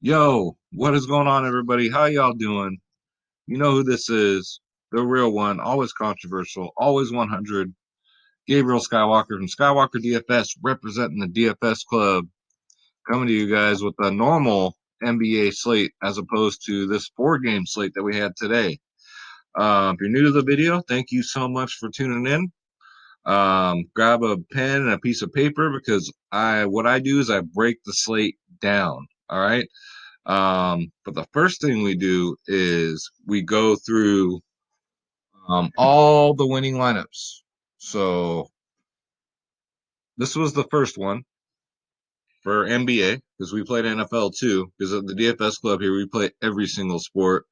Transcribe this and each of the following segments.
Yo, what is going on, everybody? How y'all doing? You know who this is. The real one, always controversial, always 100. Gabriel Skywalker from Skywalker DFS, representing the DFS club, coming to you guys with a normal NBA slate as opposed to this four-game slate that we had today. If you're new to the video, thank you so much for tuning in. Grab a pen and a piece of paper because what I do is I break the slate down. All right. But the first thing we do is we go through all the winning lineups. So this was the first one for NBA because we played NFL too. Because at the DFS club here, we play every single sport.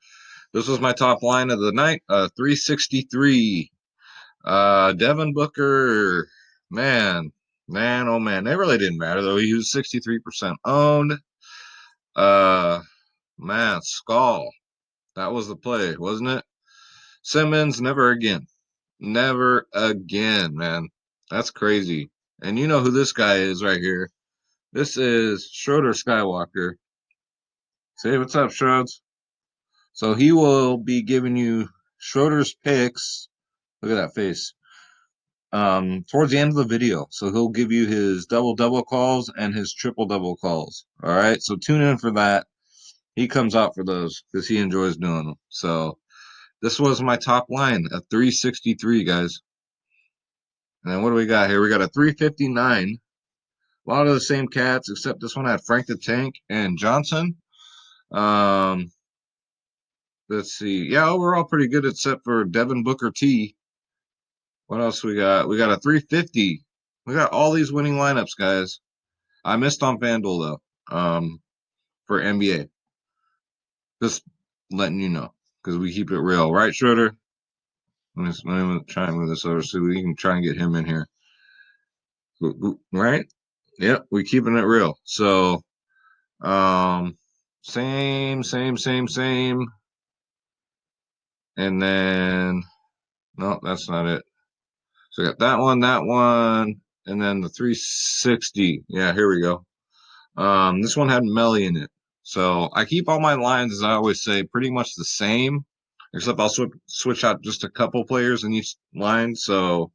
This was my top line of the night, 363. Devin Booker, man, oh man, that really didn't matter though. He was 63% owned. Uh, man, Skull, that was the play, wasn't it? Simmons, never again. Never again, man. That's crazy. And you know who this guy is right here. This is Schroeder Skywalker. Say what's up, Schroeds. So he will be giving you Schroeder's picks. Look at that face. Towards the end of the video. So he'll give you his double calls and his triple calls. All right. So tune in for that. He comes out for those because he enjoys doing them. So this was my top line at 363, guys. And then what do we got here? We got a 359. A lot of the same cats, except this one had Frank the Tank and Johnson. Um, let's see. Yeah, overall pretty good, except for Devin Booker T. What else we got? We got a 350. We got all these winning lineups, guys. I missed on FanDuel though. For NBA. Just letting you know, because we keep it real, right, Schroeder? Let me try and move this over so we can try and get him in here. Right? Yep, we keeping it real. So Um, same. And then, no, that's not it. So I got that one, and then the 360. Yeah, here we go. This one had Melly in it. So I keep all my lines, as I always say, pretty much the same, except I'll switch out just a couple players in each line. So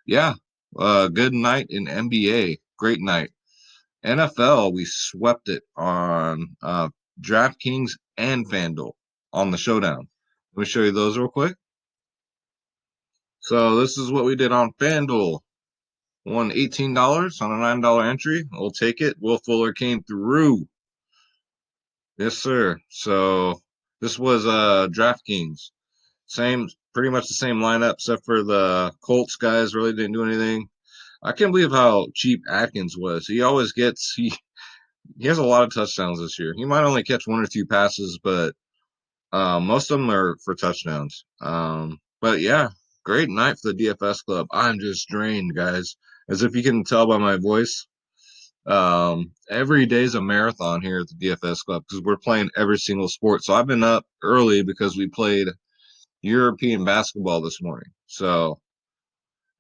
yeah, good night in NBA. Great night. NFL, we swept it on DraftKings and Fanduel on the showdown. Let me show you those real quick. So this is what we did on FanDuel. Won $18 on a $9 entry. We'll take it. Will Fuller came through. Yes, sir. So this was DraftKings. Same, pretty much the same lineup, except for the Colts guys really didn't do anything. I can't believe how cheap Atkins was. He has a lot of touchdowns this year. He might only catch one or two passes, but most of them are for touchdowns. But yeah, great night for the DFS club. I'm just drained, guys. As if you can tell by my voice. Every day's a marathon here at the DFS club because we're playing every single sport. So I've been up early because we played European basketball this morning. So,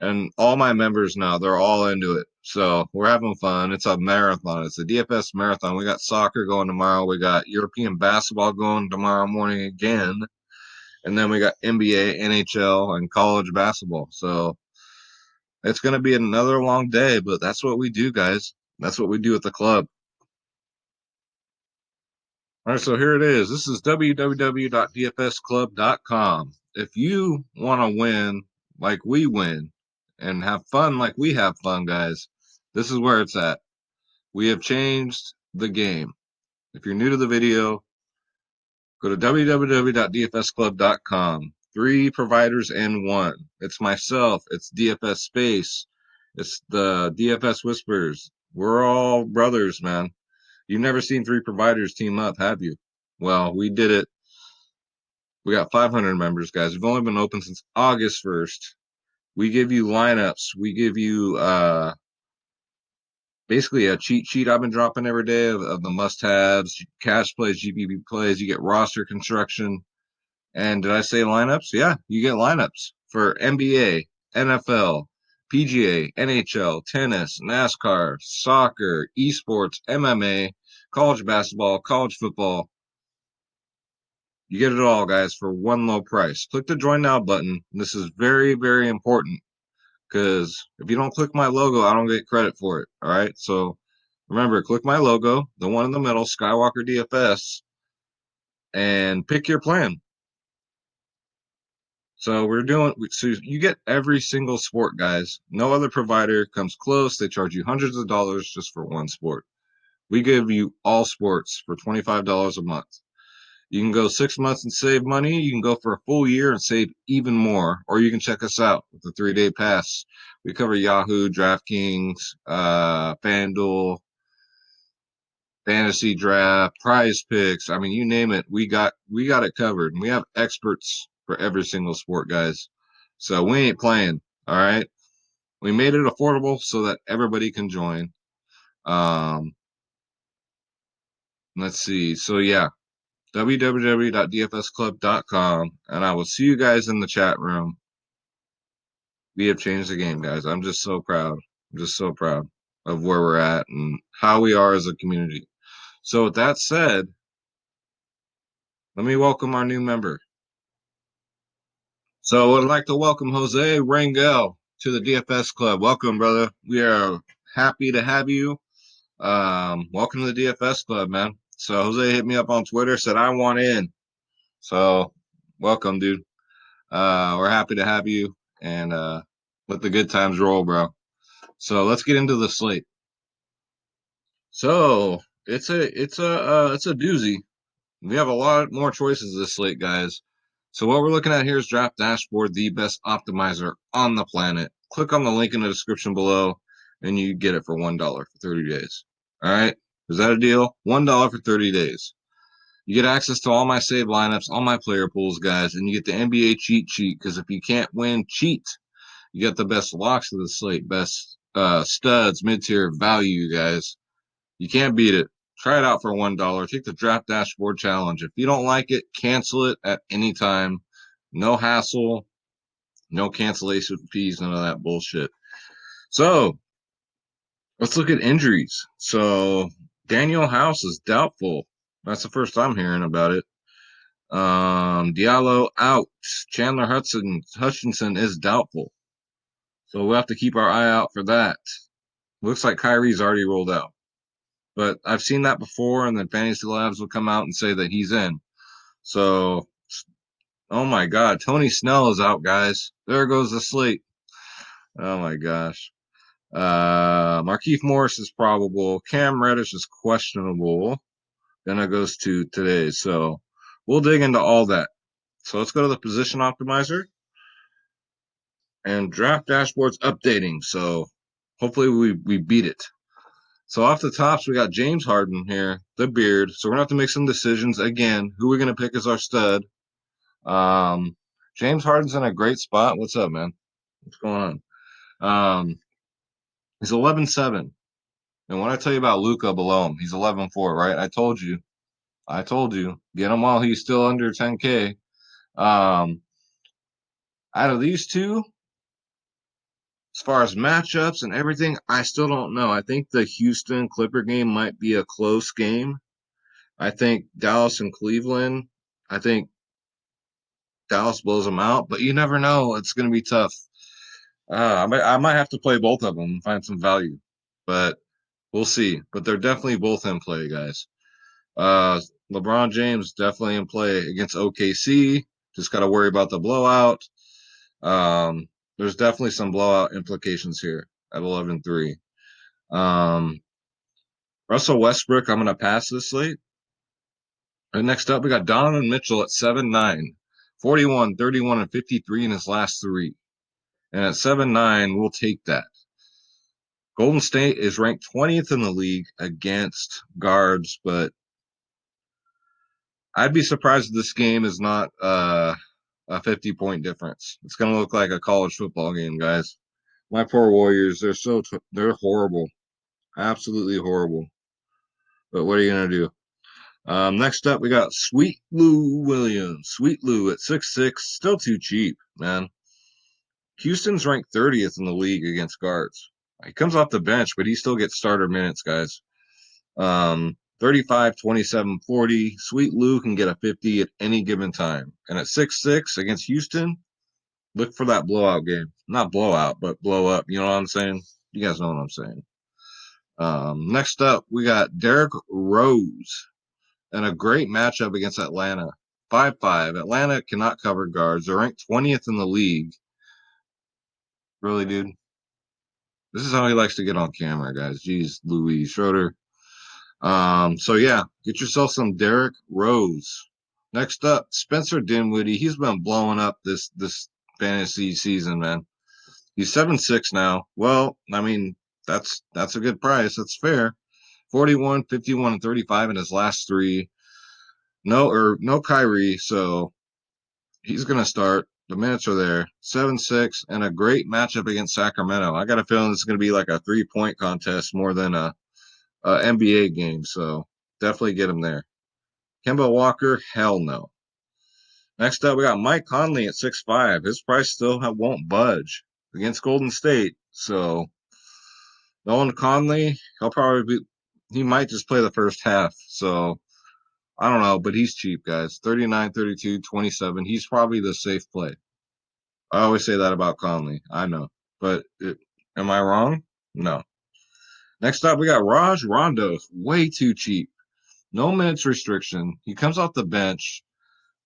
and all my members now, they're all into it. So we're having fun. It's a marathon. It's a DFS marathon. We got soccer going tomorrow. We got European basketball going tomorrow morning again. And then we got NBA, NHL, and college basketball. So it's going to be another long day, but that's what we do, guys. That's what we do at the club. All right, so here it is. This is www.dfsclub.com. If you want to win like we win and have fun like we have fun, guys, this is where it's at. We have changed the game. If you're new to the video, go to www.dfsclub.com. Three providers in one. It's myself. It's DFS Space. It's the DFS Whispers. We're all brothers, man. You've never seen three providers team up, have you? Well, we did it. We got 500 members, guys. We've only been open since August 1st. We give you lineups. We give you basically a cheat sheet I've been dropping every day of the must-haves, cash plays, GPP plays. You get roster construction. And did I say lineups? Yeah, you get lineups for NBA, NFL, PGA, NHL, tennis, NASCAR, soccer, esports, MMA, college basketball, college football. You get it all, guys, for one low price. Click the Join Now button. This is very, very important because if you don't click my logo, I don't get credit for it. All right. So remember, click my logo, the one in the middle, Skywalker DFS, and pick your plan. So so you get every single sport, guys. No other provider comes close. They charge you hundreds of dollars just for one sport. We give you all sports for $25 a month. You can go 6 months and save money. You can go for a full year and save even more. Or you can check us out with the 3-day pass. We cover Yahoo, DraftKings, FanDuel, Fantasy Draft, Prize Picks. I mean, you name it, we got it covered. And we have experts for every single sport, guys. So we ain't playing. All right. We made it affordable so that everybody can join. Um, let's see. So yeah, www.dfsclub.com, and I will see you guys in the chat room. We have changed the game, guys. I'm just so proud. I'm just so proud of where we're at and how we are as a community. So with that said, let me welcome our new member. So I'd like to welcome Jose Rangel to the DFS Club. Welcome, brother. We are happy to have you. Welcome to the DFS Club, man. So Jose hit me up on Twitter, said I want in. So welcome, dude. We're happy to have you, and let the good times roll, bro. So let's get into the slate. So it's a doozy. We have a lot more choices this slate, guys. So what we're looking at here is Draft Dashboard, the best optimizer on the planet. Click on the link in the description below, and you get it for $1 for 30 days. All right, is that a deal? $1 for 30 days. You get access to all my save lineups, all my player pools, guys, and you get the NBA cheat sheet. Because if you can't win, cheat. You got the best locks of the slate, best studs, mid-tier value, guys. You can't beat it. Try it out for $1. Take the Draft Dashboard Challenge. If you don't like it, cancel it at any time. No hassle, no cancellation fees, none of that bullshit. So let's look at injuries. So Daniel House is doubtful. That's the first I'm hearing about it. Diallo out. Chandler Hutchinson is doubtful. So we'll have to keep our eye out for that. Looks like Kyrie's already rolled out. But I've seen that before, and then Fantasy Labs will come out and say that he's in. So, oh my God, Tony Snell is out, guys. There goes the slate. Oh my gosh. Markieff Morris is probable. Cam Reddish is questionable. Then it goes to today. So we'll dig into all that. So let's go to the position optimizer. And draft dashboard's updating. So hopefully we beat it. So off the tops, we got James Harden here, the beard. So we're going to have to make some decisions. Again, who we're going to pick as our stud. James Harden's in a great spot. What's up, man? What's going on? He's 11-7. And when I tell you about Luka below him, he's 11-4, right? I told you. Get him while he's still under 10K. Out of these two, as far as matchups and everything, I still don't know. I think the Houston Clipper game might be a close game. I think Dallas and Cleveland, I think Dallas blows them out, but you never know. It's going to be tough. I might have to play both of them and find some value, but we'll see. But they're definitely both in play, guys. Uh, LeBron James definitely in play against OKC. Just got to worry about the blowout. There's definitely some blowout implications here at 11-3. Russell Westbrook, I'm going to pass this slate. And next up, we got Donovan Mitchell at 7-9, 41, 31, and 53 in his last three. And at 7-9, we'll take that. Golden State is ranked 20th in the league against guards, but I'd be surprised if this game is not a 50-point difference. It's going to look like a college football game, guys. My poor Warriors, they're horrible. Absolutely horrible. But what are you going to do? Next up, we got Sweet Lou Williams. Sweet Lou at 6'6", still too cheap, man. Houston's ranked 30th in the league against guards. He comes off the bench, but he still gets starter minutes, guys. 35, 27, 40. Sweet Lou can get a 50 at any given time. And at 6-6 against Houston, look for that blowout game. Not blowout, but blow up. You know what I'm saying? You guys know what I'm saying. Next up, we got Derrick Rose and a great matchup against Atlanta. 5-5. Atlanta cannot cover guards. They're ranked 20th in the league. Really, dude? This is how he likes to get on camera, guys. Jeez, Louise Schroeder. So yeah, get yourself some Derrick Rose. Next up, Spencer Dinwiddie. He's been blowing up this fantasy season, man. He's 7-6 now. Well, I mean, that's a good price. That's fair. 41, 51, and 35 in his last three. No Kyrie, so he's gonna start. The minutes are there. 7-6 and a great matchup against Sacramento. I got a feeling this is gonna be like a 3-point contest more than a NBA game, so definitely get him there. Kemba Walker, hell no. Next up, we got Mike Conley at 6'5". His price still won't budge against Golden State. So, Nolan Conley, he might just play the first half. So, I don't know, but he's cheap, guys. 39, 32, 27. He's probably the safe play. I always say that about Conley. I know. But am I wrong? No. Next up, we got Raj Rondo. Way too cheap. No minutes restriction. He comes off the bench,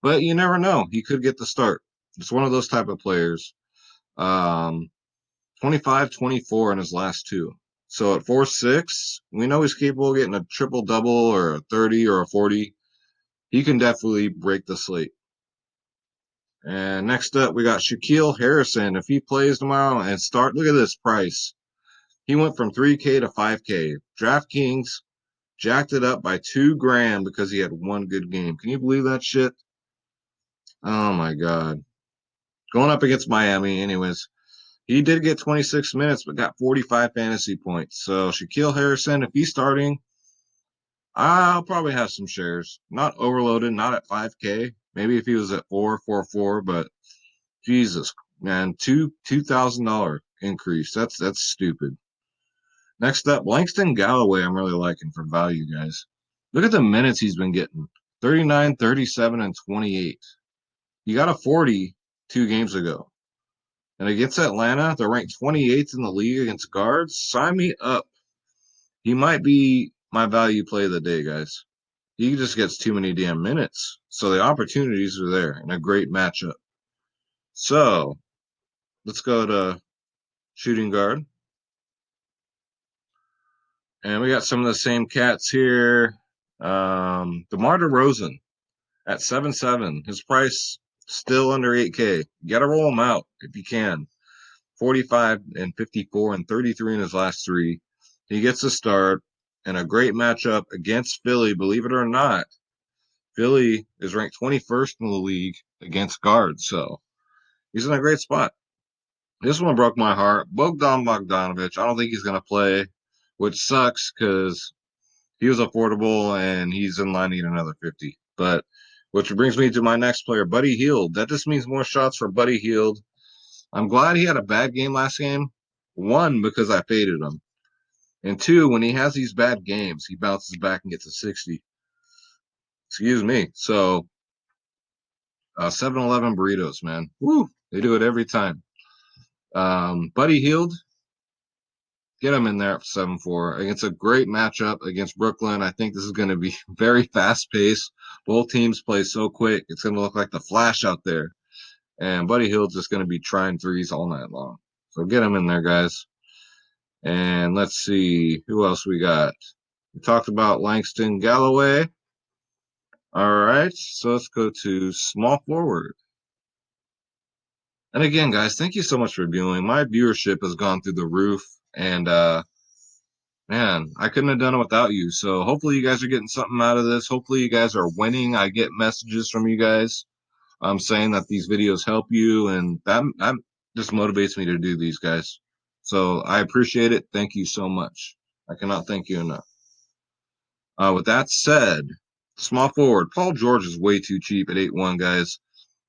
but you never know. He could get the start. It's one of those type of players. 25, 24 in his last two. So at 4-6, we know he's capable of getting a triple double or a 30 or a 40. He can definitely break the slate. And next up, we got Shaquille Harrison. If he plays tomorrow and start, look at this price. He went from 3K to 5K. DraftKings jacked it up by $2,000 because he had one good game. Can you believe that shit? Oh my God. Going up against Miami, anyways. He did get 26 minutes, but got 45 fantasy points. So Shaquille Harrison, if he's starting, I'll probably have some shares. Not overloaded, not at 5K. Maybe if he was at 4, but Jesus, man, $2,000 increase. That's stupid. Next up, Langston Galloway, I'm really liking for value, guys. Look at the minutes he's been getting. 39, 37, and 28. He got a 40 2 games ago. And against Atlanta, they're ranked 28th in the league against guards. Sign me up. He might be my value play of the day, guys. He just gets too many damn minutes. So the opportunities are there and a great matchup. So let's go to shooting guard. And we got some of the same cats here. DeMar DeRozan at 7-7. His price still under 8K. You got to roll him out if you can. 45 and 54 and 33 in his last three. He gets a start and a great matchup against Philly. Believe it or not, Philly is ranked 21st in the league against guards. So he's in a great spot. This one broke my heart. Bogdan Bogdanovic, I don't think he's going to play, which sucks because he was affordable and he's in line to get another 50. But which brings me to my next player, Buddy Hield. That just means more shots for Buddy Hield. I'm glad he had a bad game last game. One, because I faded him. And two, when he has these bad games, he bounces back and gets a 60. Excuse me. So 7-Eleven burritos, man. Woo! They do it every time. Buddy Hield, get him in there at 7-4. It's a great matchup against Brooklyn. I think this is going to be very fast-paced. Both teams play so quick. It's going to look like the Flash out there. And Buddy Hield's just going to be trying threes all night long. So get him in there, guys. And let's see who else we got. We talked about Langston Galloway. All right, so let's go to small forward. And again, guys, thank you so much for viewing. My viewership has gone through the roof, and man, I couldn't have done it without you. So hopefully you guys are getting something out of this. Hopefully you guys are winning. I get messages from you guys saying that these videos help you, and that just motivates me to do these, guys. So I appreciate it. Thank you so much. I cannot thank you enough. With that said, small forward, Paul George is way too cheap at 8-1, guys.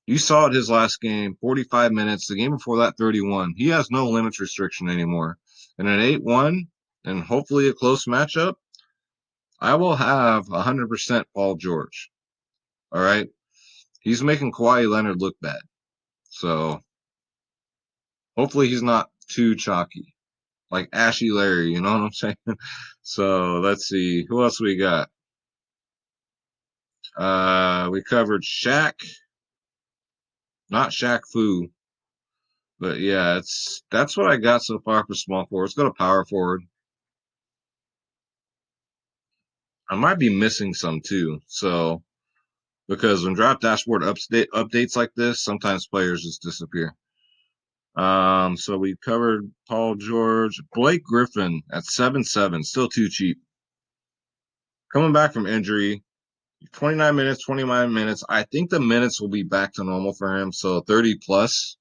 You saw it his last game, 45 minutes. The game before that, 31. He has no limits restriction anymore. And at 8-1, and hopefully a close matchup, I will have 100% Paul George. All right. He's making Kawhi Leonard look bad. So hopefully he's not too chalky. Like Ashy Larry, you know what I'm saying? So let's see. Who else we got? We covered Shaq, not Shaq Fu. But yeah, that's what I got so far for small forward. Let's go to power forward. I might be missing some too. So because when draft dashboard updates like this, sometimes players just disappear. So we covered Paul George, Blake Griffin at 7-7, still too cheap. Coming back from injury, 29 minutes, 29 minutes. I think the minutes will be back to normal for him. So 30 plus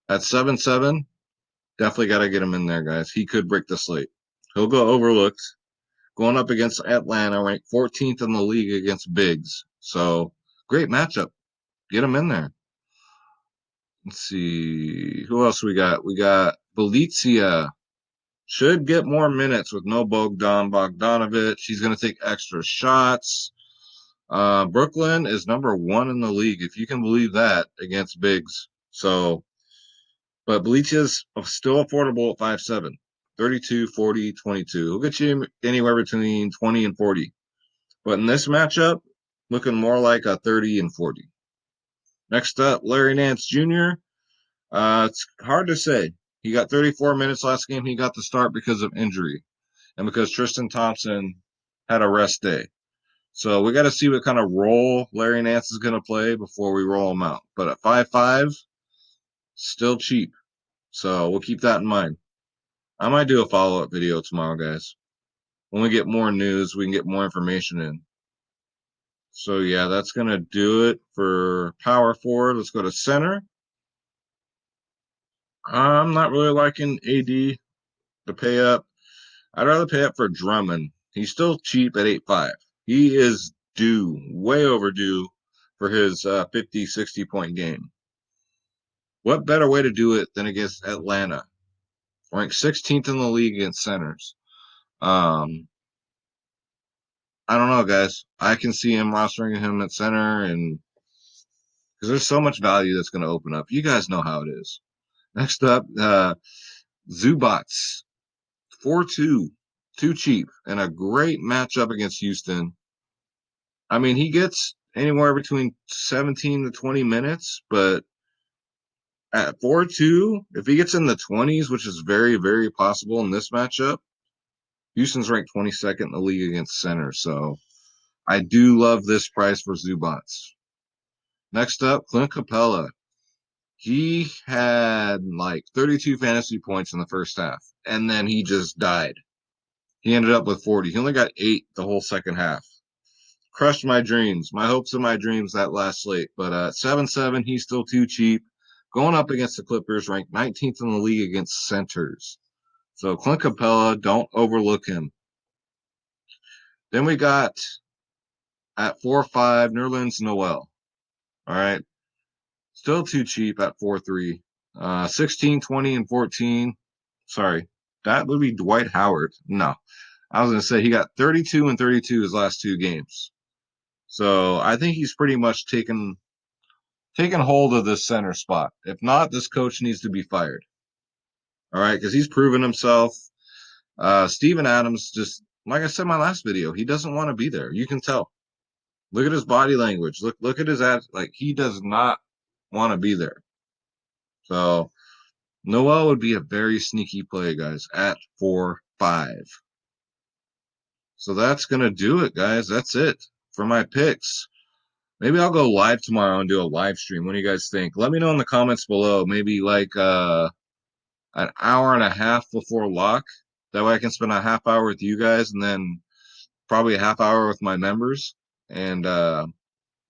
at 7-7. Definitely got to get him in there, guys. He could break the slate. He'll go overlooked. Going up against Atlanta, ranked 14th in the league against bigs. So great matchup. Get him in there. Let's see. Who else we got? We got Belizia. Should get more minutes with no Bogdanovich. He's going to take extra shots. Brooklyn is number 1 in the league, if you can believe that, against bigs. So, but Belicia's still affordable at 5-7. 32, 40, 22. He'll get you anywhere between 20 and 40. But in this matchup, looking more like a 30 and 40. Next up, Larry Nance Jr. It's hard to say. He got 34 minutes last game. He got the start because of injury and because Tristan Thompson had a rest day. So we got to see what kind of role Larry Nance is going to play before we roll him out. But at 5-5, still cheap. So we'll keep that in mind. I might do a follow-up video tomorrow, guys. When we get more news, we can get more information in. So yeah, that's going to do it for power forward. Let's go to center. I'm not really liking AD to pay up. I'd rather pay up for Drummond. He's still cheap at 8.5. He is due, way overdue for his 50, 60-point game. What better way to do it than against Atlanta? Ranked 16th in the league against centers. I don't know, guys. I can see him rostering him at center, and because there's so much value that's going to open up. You guys know how it is. Next up, Zubats, 4-2, too cheap, and a great matchup against Houston. I mean, he gets anywhere between 17 to 20 minutes, but at 4-2, if he gets in the 20s, which is very, very possible in this matchup, Houston's ranked 22nd in the league against center. So I do love this price for Zubats. Next up, Clint Capella. He had like 32 fantasy points in the first half, and then he just died. He ended up with 40. He only got 8 the whole second half. Crushed my dreams, my hopes and my dreams that last slate. But 7-7, he's still too cheap. Going up against the Clippers, ranked 19th in the league against centers. So Clint Capella, don't overlook him. Then we got at 4-5, Nerlens Noel. All right. Still too cheap at 4-3. 16, 20, and 14. Sorry. That would be Dwight Howard. No. I was going to say he got 32 and 32 his last 2 games. So I think he's pretty much taken hold of this center spot. If not, this coach needs to be fired. All right, because he's proven himself. Steven Adams, just like I said in my last video, he doesn't want to be there. You can tell. Look at his body language. Look at his like he does not want to be there. So Noel would be a very sneaky play, guys, at 4-5. So that's gonna do it, guys. That's it for my picks. Maybe I'll go live tomorrow and do a live stream. What do you guys think? Let me know in the comments below. Maybe like an hour and a half before lock. That way I can spend a half hour with you guys and then probably a half hour with my members. And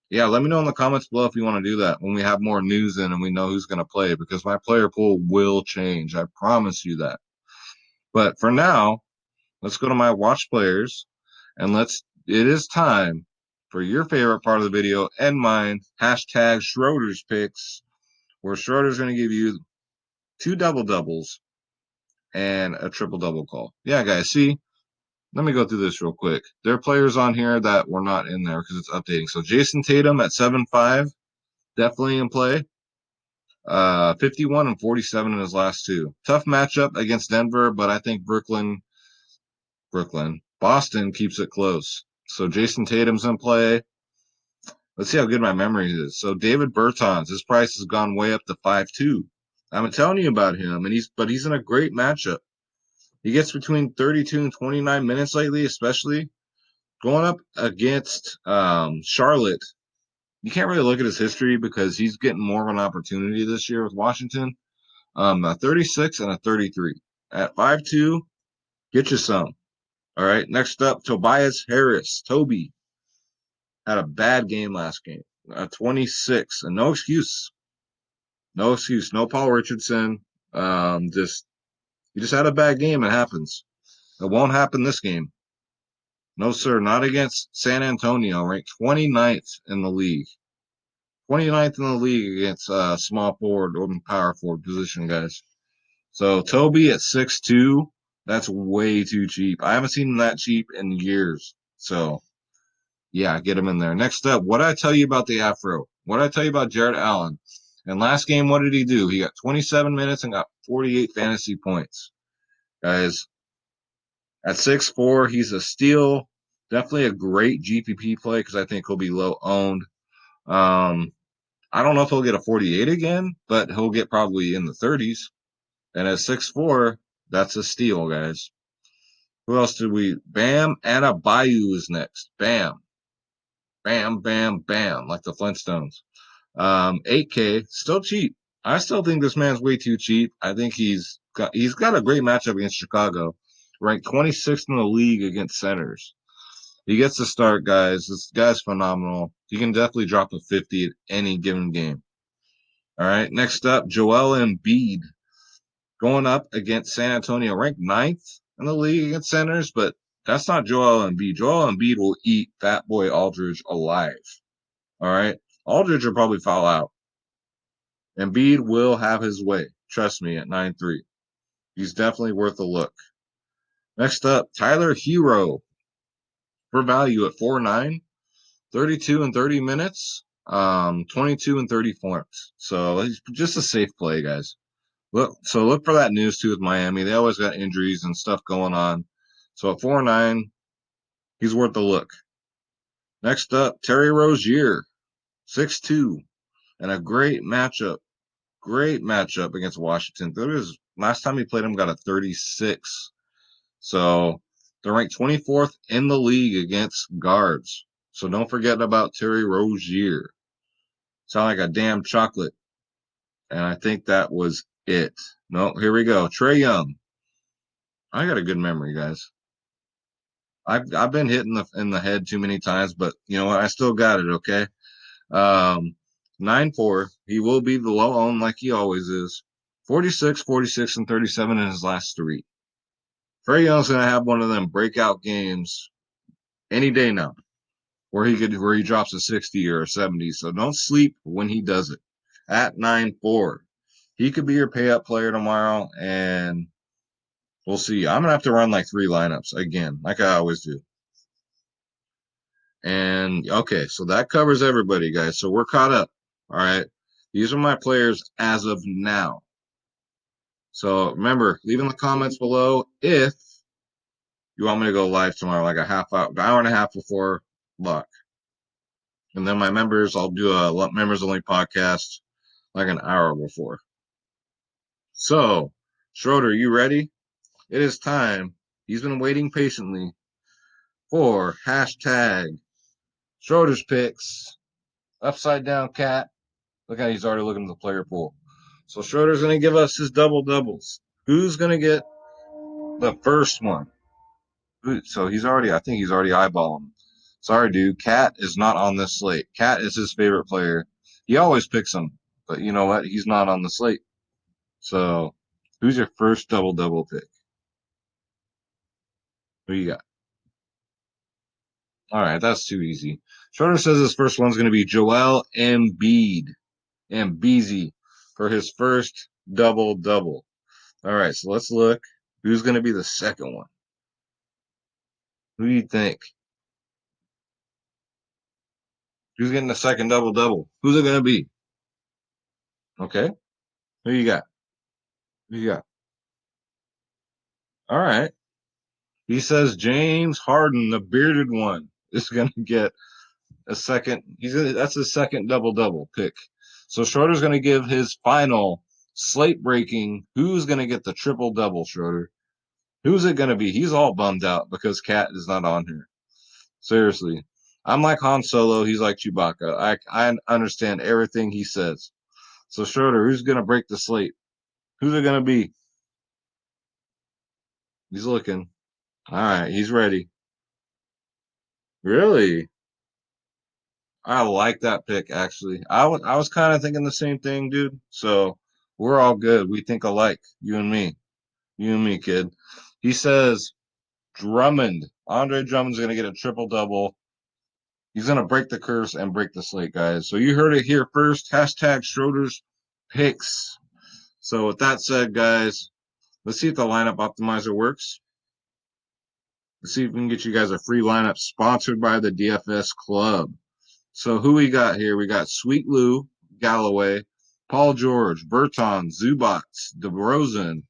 yeah, let me know in the comments below if you want to do that when we have more news in and we know who's going to play, because my player pool will change. I promise you that. But for now, let's go to my watch players and it is time for your favorite part of the video and mine, hashtag Schroeder's picks, where Schroeder's going to give you 2 double doubles and a triple double call. Yeah, guys, see, Let me go through this real quick. There are players on here that were not in there because it's updating. So Jason Tatum at 7.5, definitely in play. 51 and 47 in his last two. Tough matchup against Denver, but I think Boston keeps it close. So Jason Tatum's in play. Let's see how good my memory is. So David Bertans, his price has gone way up to 5.2. I'm telling you about him, and he's in a great matchup. He gets between 32 and 29 minutes lately, especially going up against Charlotte. You can't really look at his history because he's getting more of an opportunity this year with Washington. A 36 and a 33 at 5.2. Get you some. All right. Next up, Tobias Harris. Toby had a bad game last game. 26 and no excuse. No excuse. No Paul Richardson. Just he just had a bad game. It happens. It won't happen this game. No, sir. Not against San Antonio, ranked 29th in the league. 29th in the league against small forward or power forward position, guys. So Toby at 6.2, that's way too cheap. I haven't seen him that cheap in years. So yeah, get him in there. Next up, what did I tell you about the Afro? What did I tell you about Jared Allen? And last game, what did he do? He got 27 minutes and got 48 fantasy points. Guys, at 6.4, he's a steal. Definitely a great GPP play because I think he'll be low owned. I don't know if he'll get a 48 again, but he'll get probably in the 30s. And at 6.4, that's a steal, guys. Who else did we? Bam Adebayo is next. Bam. Bam, bam, bam, like the Flintstones. 8K, still cheap. I still think this man's way too cheap. I think he's got a great matchup against Chicago, ranked 26th in the league against centers. He gets the start, guys. This guy's phenomenal. He can definitely drop a 50 at any given game. All right, next up, Joel Embiid going up against San Antonio, ranked 9th in the league against centers, but that's not Joel Embiid. Joel Embiid will eat Fat Boy Aldridge alive. All right, Aldridge will probably foul out. Embiid will have his way. Trust me, at 9.3. He's definitely worth a look. Next up, Tyler Hero for value at 4.9, 32 and 30 minutes, 22 and 30 points. So he's just a safe play, guys. Look for that news too with Miami. They always got injuries and stuff going on. So at 4.9, he's worth a look. Next up, Terry Rozier, 6.2, and a great matchup. Great matchup against Washington. Last time he played him got a 36. So they're ranked 24th in the league against guards. So don't forget about Terry Rozier. Sound like a damn chocolate. And I think that was it. No, here we go. Trae Young. I got a good memory, guys. I've been hit in the head too many times, but you know what? I still got it. Okay. 9.4. He will be the low owned like he always is. 46, 46, and 37 in his last three. Trae Young's gonna have one of them breakout games any day now, where he drops a 60 or a 70. So don't sleep when he does it. At 9.4, he could be your pay up player tomorrow, and we'll see. I'm gonna have to run like 3 lineups again, like I always do. And okay, so that covers everybody, guys. So we're caught up. All right. These are my players as of now. So remember, leave in the comments below if you want me to go live tomorrow, like a hour and a half before luck. And then my members, I'll do a members only podcast like an hour before. So, Schroeder, you ready? It is time. He's been waiting patiently for hashtag Schroeder's picks. Upside down cat. Look how he's already looking at the player pool. So Schroeder's going to give us his double doubles. Who's going to get the first one? So I think he's already eyeballing. Sorry, dude. Cat is not on this slate. Cat is his favorite player. He always picks him, but you know what? He's not on the slate. So who's your first double double pick? Who you got? All right, that's too easy. Schroeder says his first one's going to be Joel Embiid. Embiid for his first double double. All right, so let's look. Who's going to be the second one? Who do you think? Who's getting the second double-double? Who's it going to be? Okay. Who you got? Who you got? All right. He says James Harden, the bearded one, is going to get a second. That's his second double-double pick. So Schroeder's going to give his final slate breaking. Who's going to get the triple-double, Schroeder? Who's it going to be? He's all bummed out because Cat is not on here. Seriously. I'm like Han Solo. He's like Chewbacca. I understand everything he says. So Schroeder, who's going to break the slate? Who's it going to be? He's looking. All right, he's ready. Really? I like that pick, actually. I was kind of thinking the same thing, dude. So we're all good. We think alike, you and me. You and me, kid. He says Drummond. Andre Drummond's going to get a triple double. He's going to break the curse and break the slate, guys. So you heard it here first. Hashtag Schroeder's picks. So with that said, guys, let's see if the lineup optimizer works. Let's see if we can get you guys a free lineup sponsored by the DFS Club. So who we got here? We got Sweet Lou, Galloway, Paul George, Berton, Zubac, DeRozan,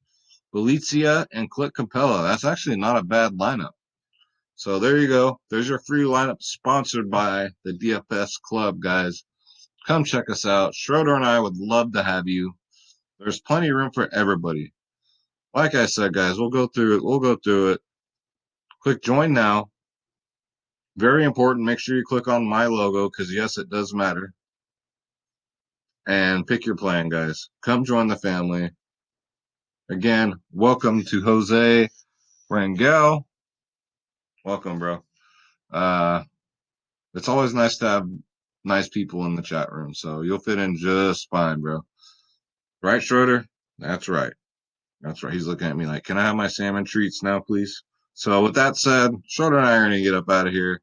Belizia, and Clint Capella. That's actually not a bad lineup. So there you go. There's your free lineup sponsored by the DFS Club, guys. Come check us out. Schroeder and I would love to have you. There's plenty of room for everybody. Like I said, guys, we'll go through it. We'll go through it. Click join now. Very important. Make sure you click on my logo because, yes, it does matter. And pick your plan, guys. Come join the family. Again, welcome to Jose Rangel. Welcome, bro. It's always nice to have nice people in the chat room, so you'll fit in just fine, bro. Right, Schroeder? That's right. That's right. He's looking at me like, can I have my salmon treats now, please? So with that said, Schroeder and I are going to get up out of here.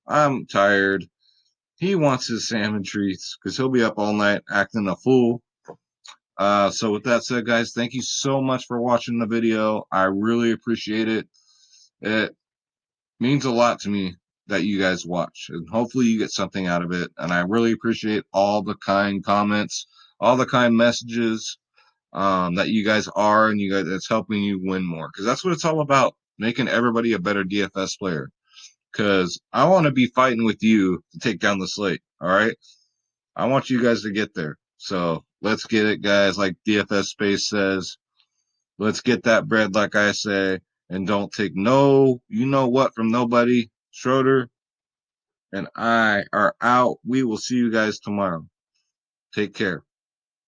I'm tired. He wants his salmon treats because he'll be up all night acting a fool. So with that said, guys, thank you so much for watching the video. I really appreciate it. It means a lot to me that you guys watch, and hopefully you get something out of it. And I really appreciate all the kind comments, all the kind messages that you guys are, and you guys that's helping you win more, because that's what it's all about, making everybody a better DFS player. Because I want to be fighting with you to take down the slate. All right, I want you guys to get there. So let's get it, guys. Like DFS Space says, let's get that bread, like I say, and don't take no, you know what, from nobody. Schroeder and I are out. We will see you guys tomorrow. Take care.